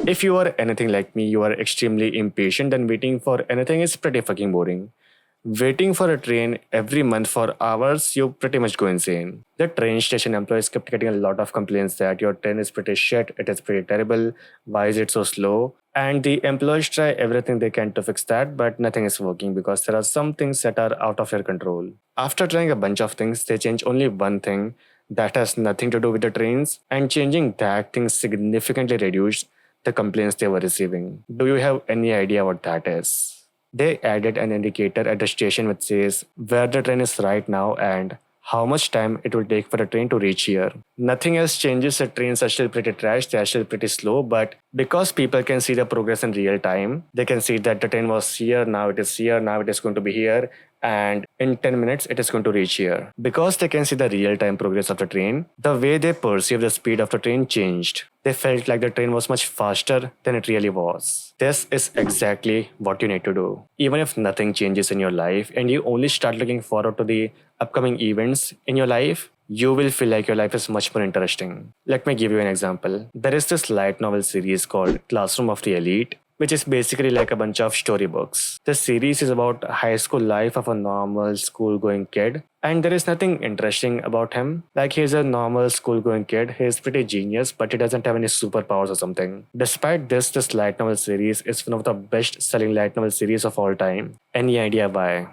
If you are anything like me, you are extremely impatient and waiting for anything is pretty fucking boring. Waiting for a train every month for hours, you pretty much go insane. The train station employees kept getting a lot of complaints that your train is pretty shit, it is pretty terrible, why is it so slow? And the employees try everything they can to fix that, but nothing is working because there are some things that are out of your control. After trying a bunch of things, they change only one thing that has nothing to do with the trains, and changing that thing significantly reduced the complaints they were receiving. Do you have any idea what that is? They added an indicator at the station which says where the train is right now and how much time it will take for the train to reach here. Nothing else changes, the trains are still pretty trash, they are still pretty slow, but because people can see the progress in real time, they can see that the train was here, now it is going to be here, and in 10 minutes it is going to reach here. Because they can see the real time progress of the train, the way they perceive the speed of the train changed. They felt like the train was much faster than it really was. This is exactly what you need to do. Even if nothing changes in your life and you only start looking forward to the upcoming events in your life, you will feel like your life is much more interesting. Let me give you an example. There is this light novel series called Classroom of the Elite, which is basically like a bunch of storybooks. The series is about high school life of a normal school going kid, and there is nothing interesting about him. Like, he's a normal school going kid, he's pretty genius, but he doesn't have any superpowers or something. Despite this light novel series is one of the best selling light novel series of all time. Any idea why?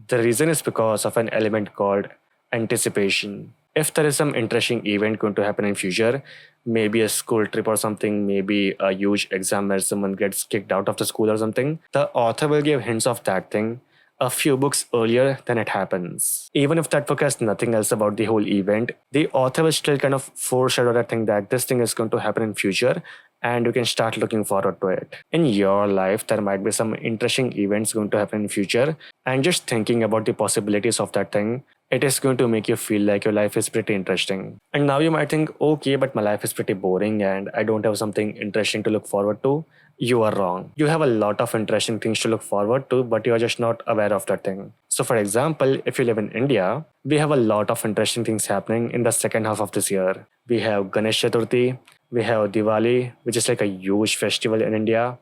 The reason is because of an element called anticipation. If there is some interesting event going to happen in future, maybe a school trip or something, maybe a huge exam where someone gets kicked out of the school or something, the author will give hints of that thing a few books earlier than it happens. Even if that book has nothing else about the whole event, the author will still kind of foreshadow that thing that this thing is going to happen in future, and you can start looking forward to it. In your life, there might be some interesting events going to happen in future, and just thinking about the possibilities of that thing, it is going to make you feel like your life is pretty interesting. And now you might think, okay, but my life is pretty boring and I don't have something interesting to look forward to. You are wrong. You have a lot of interesting things to look forward to, but you are just not aware of that thing. So, for example, if you live in India, we have a lot of interesting things happening in the second half of this year. We have Ganesh Chaturthi, we have Diwali, which is like a huge festival in India.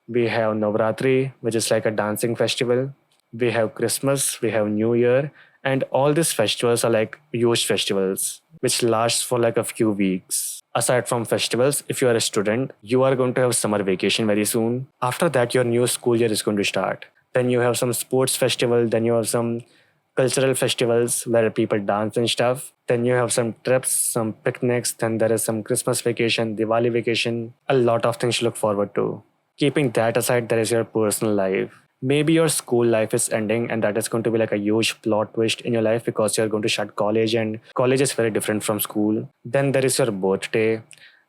We have Navratri, which is like a dancing festival. We have Christmas, we have New Year, and all these festivals are like huge festivals, which lasts for like a few weeks. Aside from festivals, if you are a student, you are going to have summer vacation very soon. After that, your new school year is going to start. Then you have some sports festival, then you have some cultural festivals where people dance and stuff. Then you have some trips, some picnics, then there is some Christmas vacation, Diwali vacation, a lot of things to look forward to. Keeping that aside, there is your personal life. Maybe your school life is ending and that is going to be like a huge plot twist in your life because you're going to start college and college is very different from school. Then there is your birthday.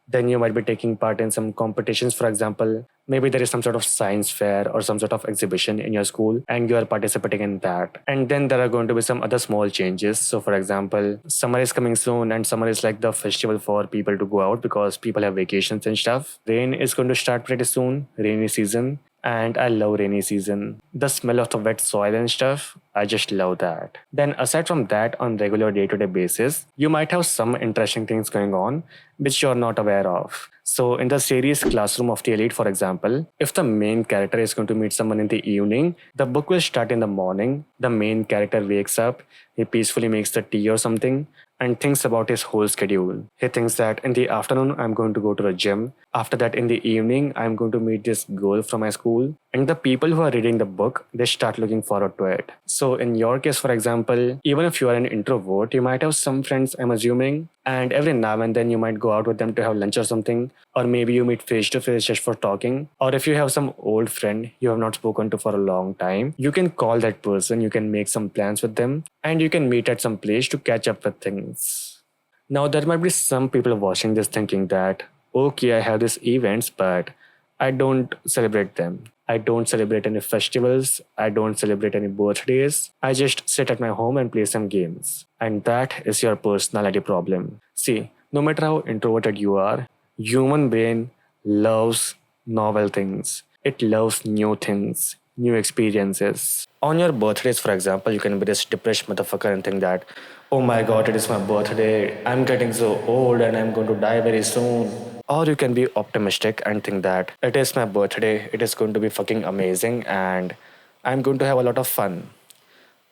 Then you might be taking part in some competitions, for example. Maybe there is some sort of science fair or some sort of exhibition in your school and you are participating in that. And then there are going to be some other small changes. So, for example, summer is coming soon and summer is like the festival for people to go out because people have vacations and stuff. Rain is going to start pretty soon, rainy season. And I love rainy season. The smell of the wet soil and stuff, I just love that. Then aside from that, on regular day-to-day basis, you might have some interesting things going on which you're not aware of. So in the series Classroom of the Elite, for example, if the main character is going to meet someone in the evening, the book will start in the morning. The main character wakes up, he peacefully makes the tea or something, and thinks about his whole schedule. He thinks that in the afternoon, I'm going to go to the gym. After that, in the evening, I'm going to meet this girl from my school. And the people who are reading the book, they start looking forward to it. So in your case, for example, even if you are an introvert, you might have some friends, I'm assuming, and every now and then you might go out with them to have lunch or something, or maybe you meet face to face just for talking. Or if you have some old friend you have not spoken to for a long time, you can call that person, you can make some plans with them, and you can meet at some place to catch up with things. Now, there might be some people watching this thinking that, okay, I have these events, but I don't celebrate them. I don't celebrate any festivals. I don't celebrate any birthdays. I just sit at my home and play some games. And that is your personality problem. See, no matter how introverted you are, human brain loves novel things. It loves new things, new experiences. On your birthdays, for example, you can be this depressed motherfucker and think that, oh my god, it is my birthday. I'm getting so old and I'm going to die very soon. Or you can be optimistic and think that it is my birthday, it is going to be fucking amazing, and I'm going to have a lot of fun.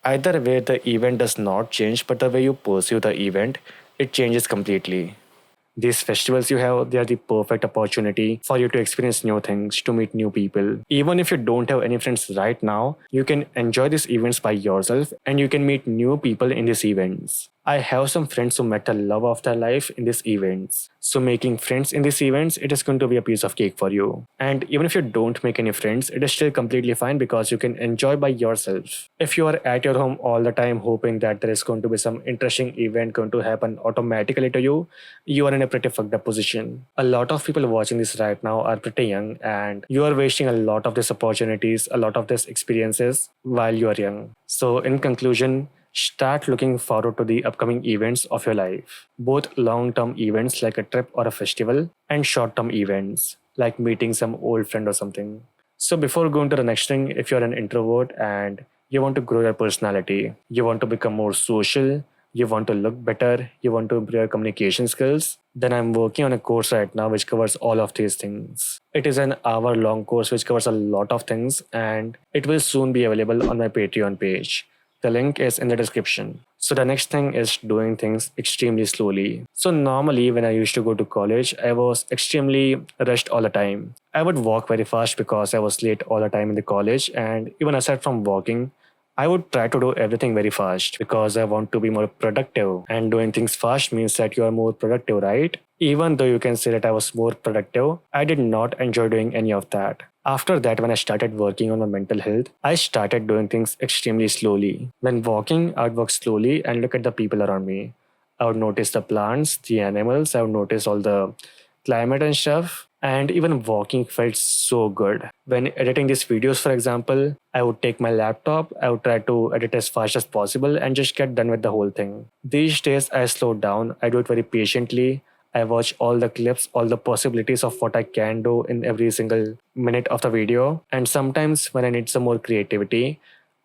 Either way, the event does not change, but the way you pursue the event, it changes completely. These festivals you have, they are the perfect opportunity for you to experience new things, to meet new people. Even if you don't have any friends right now, you can enjoy these events by yourself and you can meet new people in these events. I have some friends who met the love of their life in these events. So making friends in these events, it is going to be a piece of cake for you. And even if you don't make any friends, it is still completely fine because you can enjoy by yourself. If you are at your home all the time hoping that there is going to be some interesting event going to happen automatically to you, you are in a pretty fucked up position. A lot of people watching this right now are pretty young and you are wasting a lot of these opportunities, a lot of these experiences while you are young. So in conclusion, start looking forward to the upcoming events of your life, both long-term events like a trip or a festival and short-term events like meeting some old friend or something. So before going to the next thing, if you're an introvert and you want to grow your personality, you want to become more social, you want to look better, you want to improve your communication skills, then I'm working on a course right now which covers all of these things. It is an hour-long course which covers a lot of things and it will soon be available on my Patreon page. The link is in the description. So the next thing is doing things extremely slowly. So normally when I used to go to college, I was extremely rushed all the time. I would walk very fast because I was late all the time in the college, and even aside from walking, I would try to do everything very fast because I want to be more productive. And doing things fast means that you are more productive, right? Even though you can say that I was more productive, I did not enjoy doing any of that. After that, when I started working on my mental health, I started doing things extremely slowly. When walking, I would walk slowly and look at the people around me. I would notice the plants, the animals, I would notice all the climate and stuff. And even walking felt so good. When editing these videos, for example, I would take my laptop, I would try to edit as fast as possible and just get done with the whole thing. These days, I slow down, I do it very patiently. I watch all the clips, all the possibilities of what I can do in every single minute of the video. And sometimes when I need some more creativity,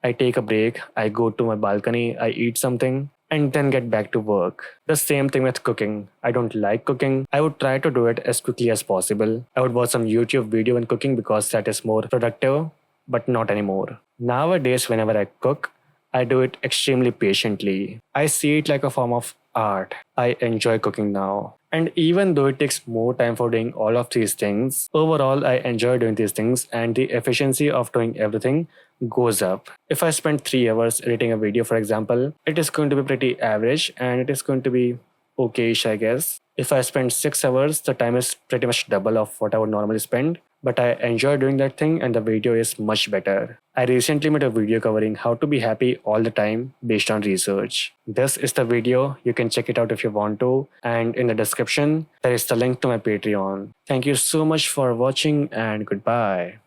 I take a break, I go to my balcony, I eat something, and then get back to work. The same thing with cooking. I don't like cooking. I would try to do it as quickly as possible. I would watch some YouTube video when cooking because that is more productive, but not anymore. Nowadays, whenever I cook, I do it extremely patiently. I see it like a form of art. I enjoy cooking now. And even though it takes more time for doing all of these things, overall I enjoy doing these things and the efficiency of doing everything goes up. If I spend 3 hours editing a video, for example, it is going to be pretty average and it is going to be okayish, I guess. If I spend 6 hours, the time is pretty much double of what I would normally spend. But I enjoy doing that thing and the video is much better. I recently made a video covering how to be happy all the time based on research. This is the video. You can check it out if you want to. And in the description, there is the link to my Patreon. Thank you so much for watching and goodbye.